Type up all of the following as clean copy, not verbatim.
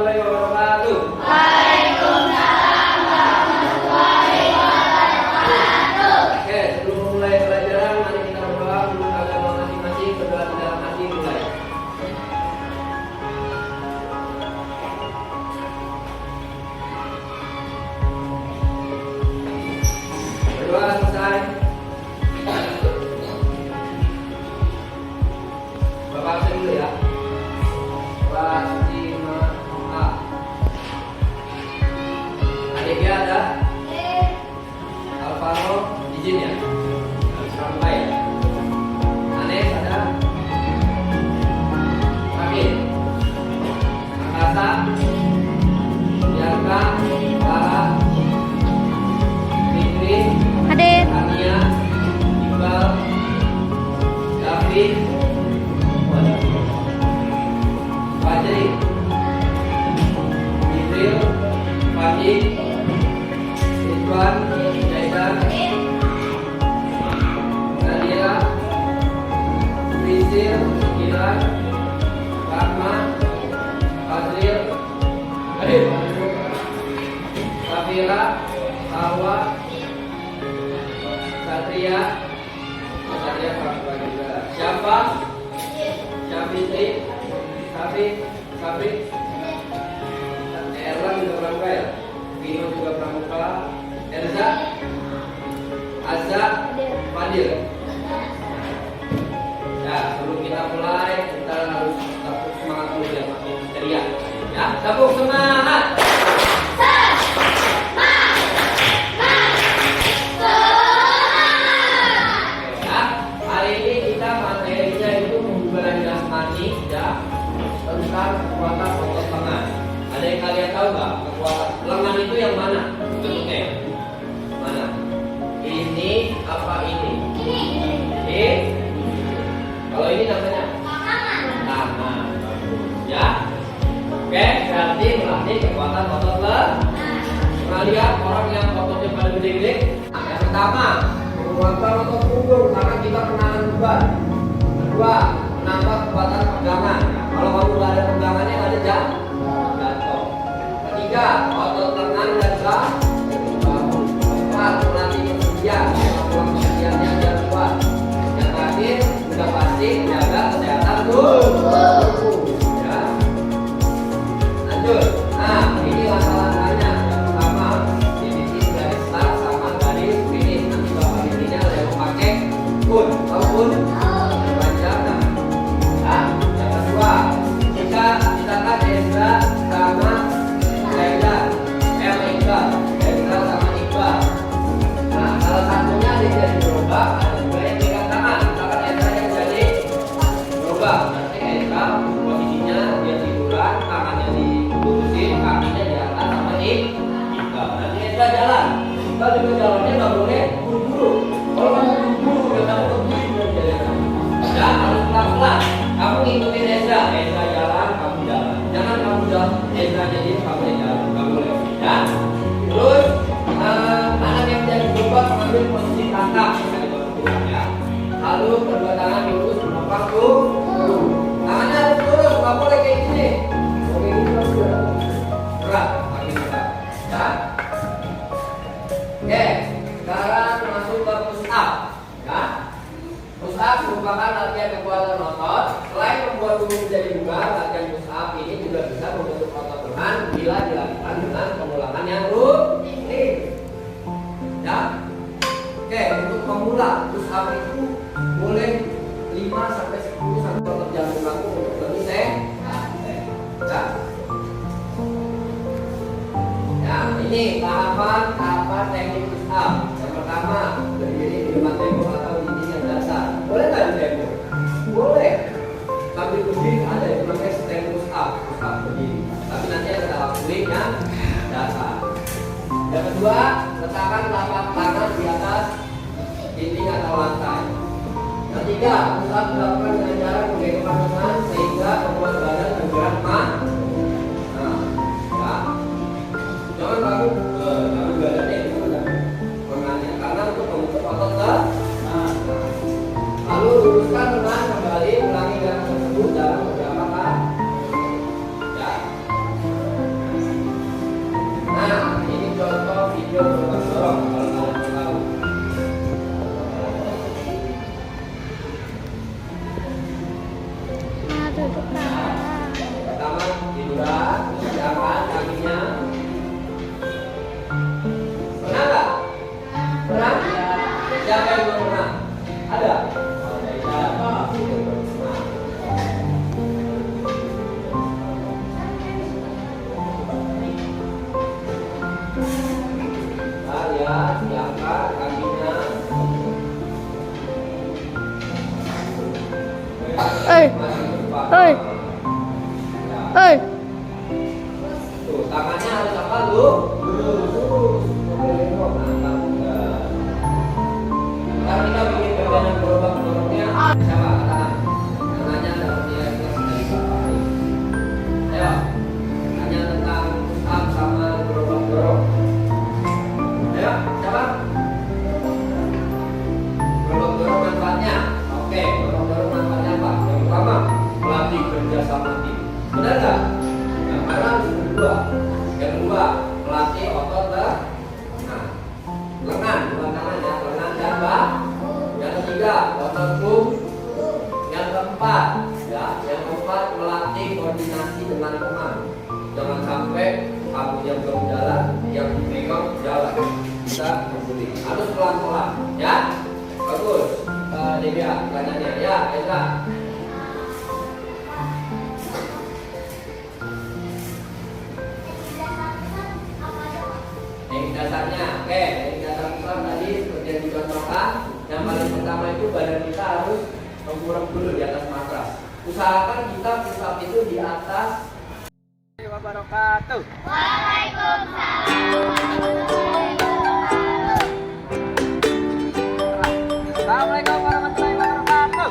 warahmatullahi wabarakatuh. Waalaikumsalam warahmatullahi wabarakatuh. Oke, sebelum mulai pelajaran, mari kita berdoa menurut agama masing-masing. Berdoa di dalam hati mulai. Berdoa selesai. Bapak absen dulu ya. Kelas 5A. Adiknya ada? Alvaro izin ya? Harus ramai ya? Anes ada? Amin. Angkasa? Bianca? Clara? Fitri? Hadir. Tania? Iqbal? David? Fajri? Jibril? Fadi? Ridwan? Jaidan? Nadia? Rizil? Kiran? Rahma? Fazril? Hadir. Safira? Hawa? Satria? Satria Pak juga. Siapa? Syafitri? Sabri? Erlan juga pramuka ya? Vino juga pramuka. Erza? Azza? Fadil. Ya, sebelum kita mulai, kita harus tepuk semangat dulu ya, makin ceria. Ya, tepuk semangat. Ya, hari ini kita materinya itu hubungan jasmani ya, tentang kekuatan otot lengan. Ada yang kalian tahu nggak kekuatan lengan itu yang mana bentuknya? Mana? Ini apa ini? Ini. Kalau ini namanya tangan. Ya. Oke, berarti melatih kekuatan otot lengan. Pernah lihat orang yang ototnya pada gede-gede? Yang pertama, kekuatan otot punggung karena kita menahan beban. Kedua, menambah kekuatan pegangan. Kalau kamu nggak ada pegangannya, nggak ada jatuh. Ketiga, otot lengan dan bahu. Keempat, melatih persendian. Tulang persendiannya biar kuat. Yang terakhir, sudah pasti menjaga kesehatan tubuh. Ya. Lanjut. Nah, ini langkah-langkahnya. Yang pertama, dibikin garis start sama garis finish. Nanti bapak intinya ada yang pakai pun. Tahu pun? Panjang. Nah, yang kedua, jika misalkan Ezra sama Zaidan, Iqbal, Ezra sama Iqbal. Nah, salah satunya dia jadi berubah, ada juga yang pegang tangan. Misalkan Ezra yang jadi berubah, nanti Ezra posisinya dia tiduran, tangannya dilurusin, kakinya di atas sama Iqbal. Nanti Ezra jalan, Iqbal juga jalannya nggak boleh buru-buru. Kalau kamu buru-buru, udah kamu berdiri jalan. Ya, harus pelan-pelan. Kamu ngikutin Ezra jalan, kamu jalan. Jangan kamu jalan, Ezra jadi kamu yang jalan, kamu boleh. Ya. Terus anak yang jadi berubah mengambil posisi tangkap, ya. Lalu kedua tangan lurus menopang tubuh. Tangannya harus lurus, nggak boleh kayak gini. Oke, ini berat, makin berat. Ya. Oke, sekarang masuk ke push up. Ya. Push up merupakan latihan kekuatan otot. Selain membuat tubuh menjadi bugar, latihan push up ini juga bisa membentuk otot lengan bila dilakukan dengan pengulangan yang rutin. Ya. Oke, untuk pemula push up itu boleh 5 sampai 10 sampai otot jantung kamu untuk lebih sehat. Ya. Ya, ini tahapan teknik push up. Yang pertama, berdiri di depan tembok atau dinding yang dasar. Boleh nggak di tembok? Boleh. Sambil berdiri ada yang pakai stand push up berdiri. Tapi nanti ada dalam klik yang dasar. Yang kedua, letakkan telapak tangan di atas dinding atau lantai. Ketiga, push up dilakukan dengan cara menggenggam tangan sehingga membuat badan bergerak maju. Nah, ya. Jangan kamu badannya itu mengannya karena untuk membentuk otot lalu luruskan lengan kembali, ulangi gerakan tersebut dalam beberapa kali. Ya. Hei. Tuh, tangannya harus apa lu? Lurus. Belok, angkat enggak. Sekarang kita bikin perjalanan gerobak-gerobaknya. Siapa? Tangan. Tangannya seperti yang kita sudah dibahas. Ayo. Tanya tentang up sama gerobak-gerobak. Ayo, siapa? Gerobak-gerobak manfaatnya. Oke, gerobak-gerobak manfaatnya apa? Yang pertama, melatih kerja sama tim. Benar nggak? Nah, karena harus berdua. Yang kedua, melatih otot lengan, bukan tangan ya, lengan dan bahu. Yang ketiga, otot lutut. Yang keempat, melatih koordinasi dengan teman. Jangan sampai kamu yang belum jalan, yang dipegang jalan. Bisa berbudi. Harus pelan-pelan, ya. Bagus. Devia, tanyanya, ya, Ezra. Teknik dasarnya, oke. Teknik dasar besar tadi seperti yang dicontohkan. Yang paling pertama itu badan kita harus mengkurang dulu di atas matras. Usahakan kita pusat itu di atas. Wabarakatuh. Assalamualaikum warahmatullahi wabarakatuh.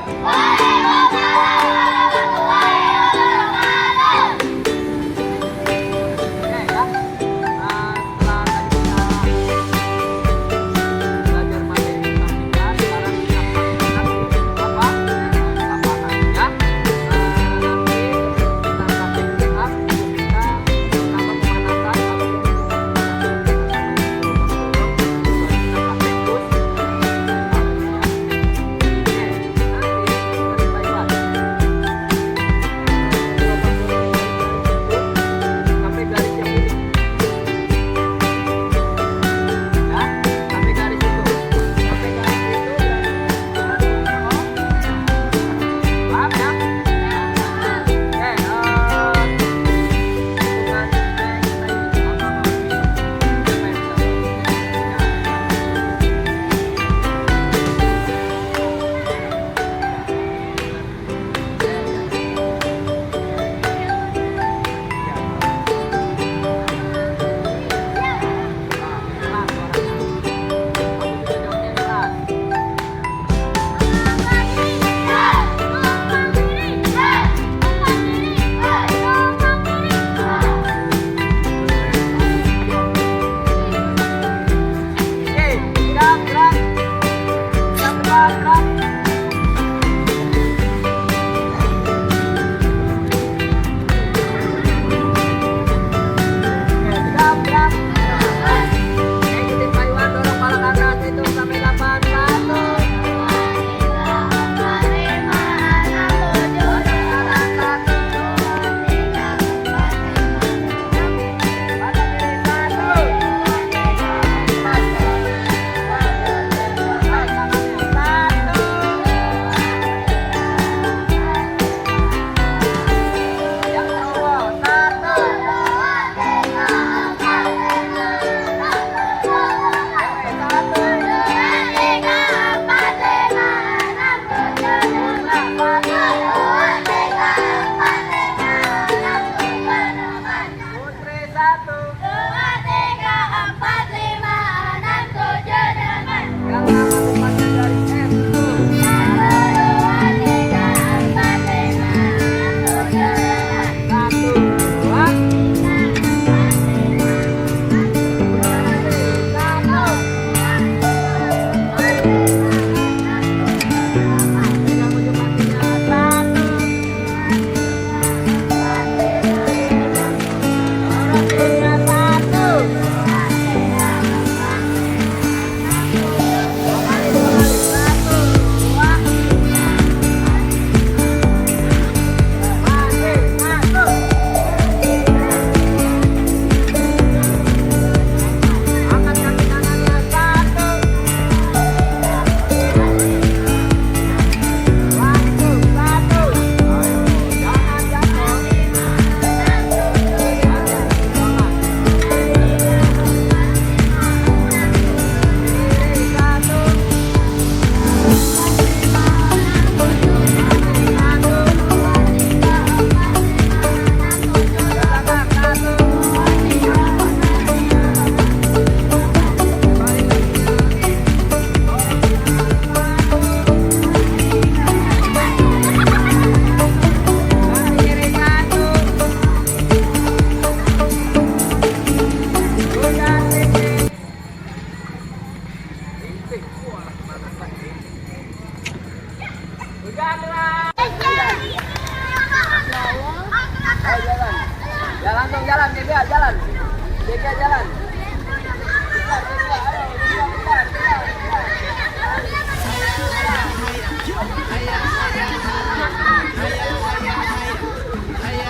jalan, Dega jalan. Dega jalan. Ayo,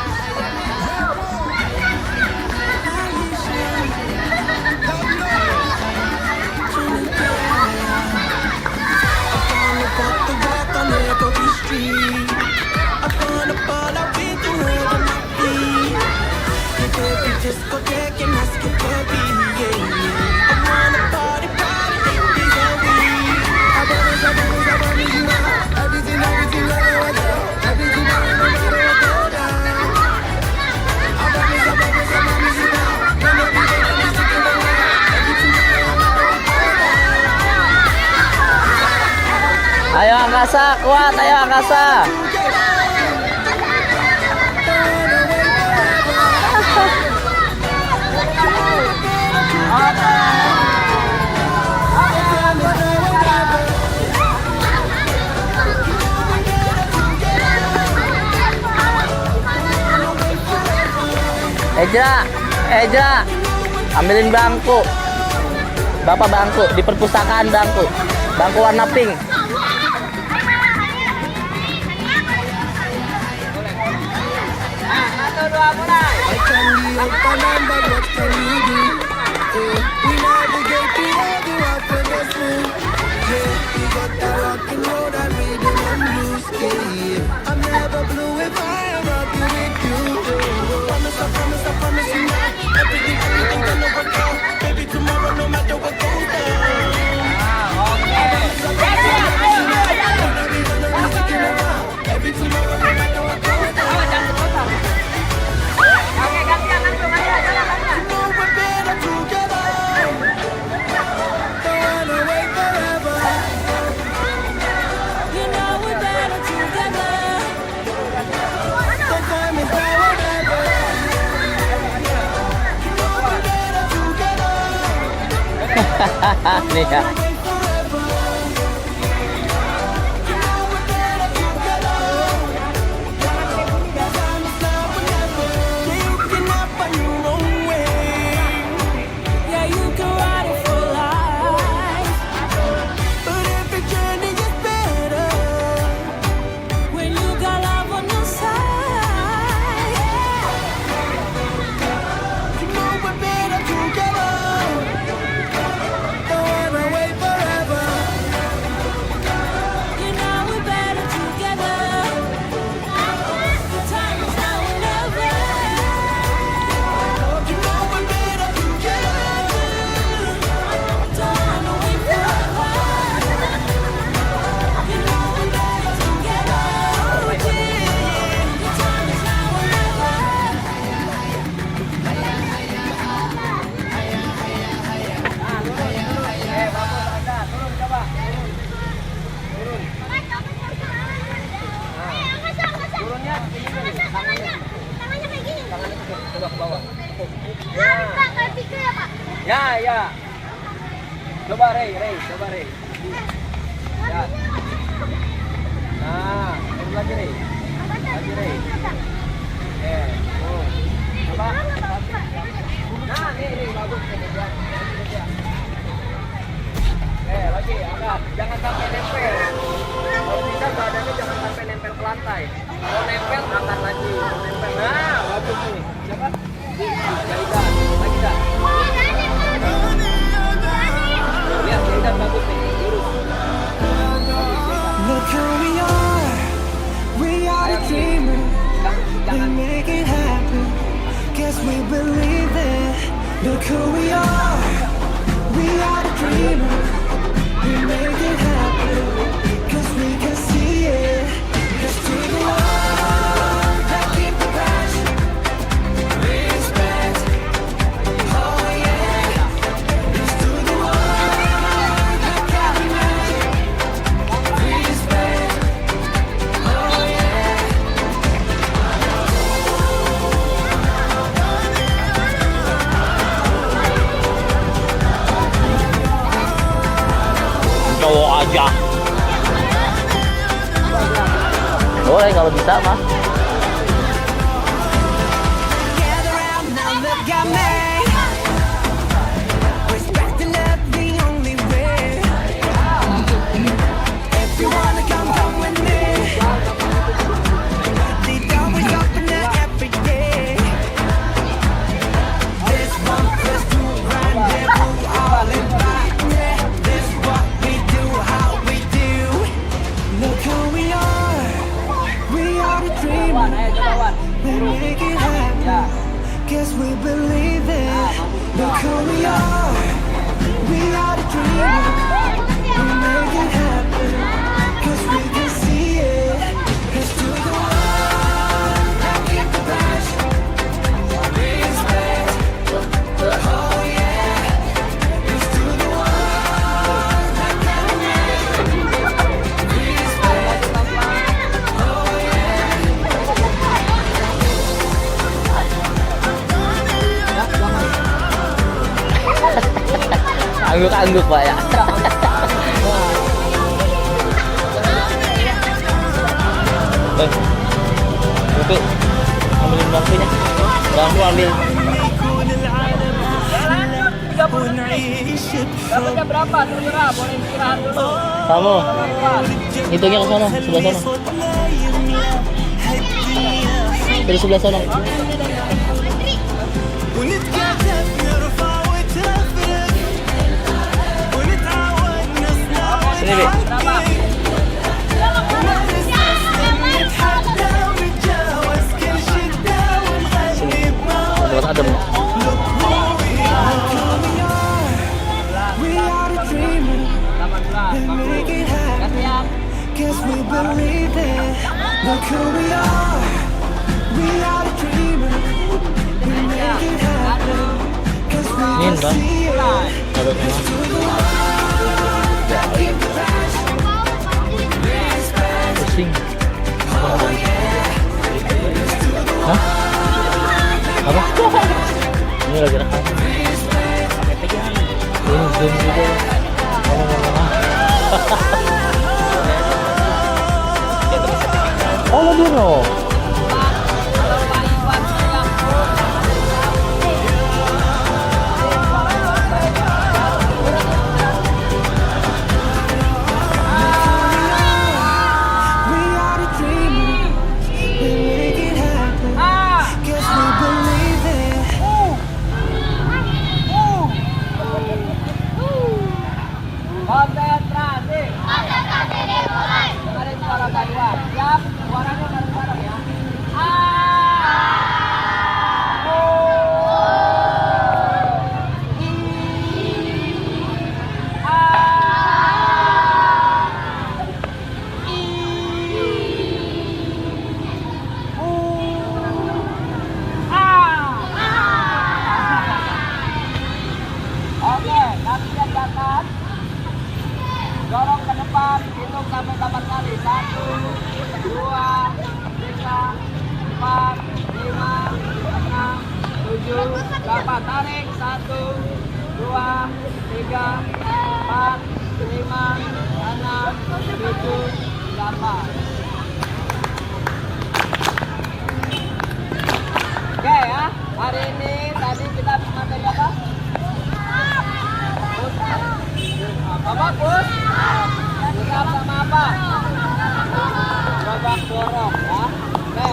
Ayo Angkasa, kuat, ayo Angkasa. Eja, ambilin bangku. Bapak bangku, di perpustakaan bangku. Bangku warna pink. dua, mulai. Nih ya. Ya. Coba Rey, coba Rey. Ya. Nah, turun lagi Rey. Lagi Rey. Coba. Nah, nih bagus nih. Lagi angkat. Jangan sampai nempel. Kalau bisa badannya jangan sampai nempel ke lantai. Kalau nempel angkat lagi. Nempel. Nah, bagus nih. Coba. Ya, lagi dah. Lihat, Zaidan bagus nih, lurus. Look who we are the dreamers. We make it happen, guess we believe it. Look who we are the dreamers. We make it happen, cause we can see it. Let's do the one that keep the passion. Respect, oh yeah. Let's do the one that carry magic. Respect, oh yeah. Cowok aja. Boleh kalau bisa mah. Gather round now, Guess we believe it. Look who we are. We are the dreamers. We make it happen. 'Cause we can see it. Let's do the one. Now keep the passion. Respect. Oh yeah. Let's do the one. Now keep the passion. Respect. Oh yeah. Angguk-angguk Pak ya. Itu ambilin bangkunya. Bangku ambil. Dapatnya berapa? Terserah, boleh istirahat dulu. Kamu hitungnya ke sana, sebelah sana. Dari sebelah sana. ونتكاتف نرفع وتفرق ونتعاون نصنع Sini, Bi. نتحدى ونتجاوز كل شدة ونغني بموت Buat adem. We are the dreamers, we make it happen. Guess we believe it. Look who we are. We are the dreamers, we make it happen. 'Cause we Nin, can Bang. see it. Taruh ke mana? Keep the passion. Pusing. Hah? Apa? Ini lagi rekam. Zoom gitu. Oh, lo dino. We are the dreamers, we make it happen. Guess we believe it. Konsentrasi. Dengerin suara kedua. Siap? Suaranya bareng-bareng ya. Oke, kalian dapat. Dorong ke depan, hitung sampai 8 kali. 1, 2, 3, 4, 5, 6, 7, 8. Tarik. 1, 2, 3, 4, 5, 6, 7, 8. Oke ya, hari ini tadi kita materi apa? Apa Pus? Siap sama apa? Babak dorong ya. Oke,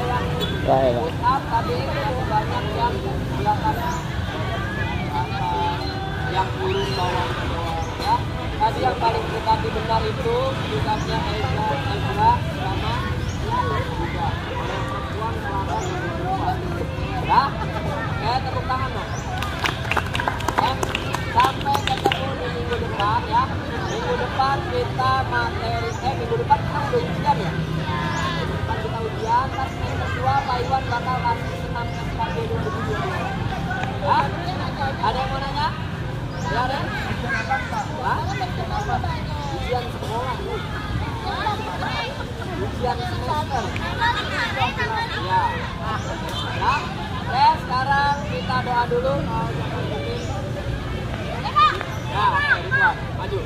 yang Baik, Pak. push up tadi itu banyak yang belakangnya yang turun bawah ke bawah ya. Tadi yang paling dekati benar itu pusatnya Ezra sama juga. Yang perempuan melawan yang perempuan. Ya, oke tepuk tangan dong. Sampai ketemu di minggu depan ya. Minggu depan kita materi minggu depan kita udah ujian ya. Minggu depan kita ujian, tapi minggu kedua Pak Iwan bakal kasih senam SKB 2020. Ya? Ada yang mau nanya? Ya ada? Hah? Ujian sekolah. Ujian semester. Ya. Ya. Oke, sekarang kita doa dulu. Ya, oke, Ridwan, maju.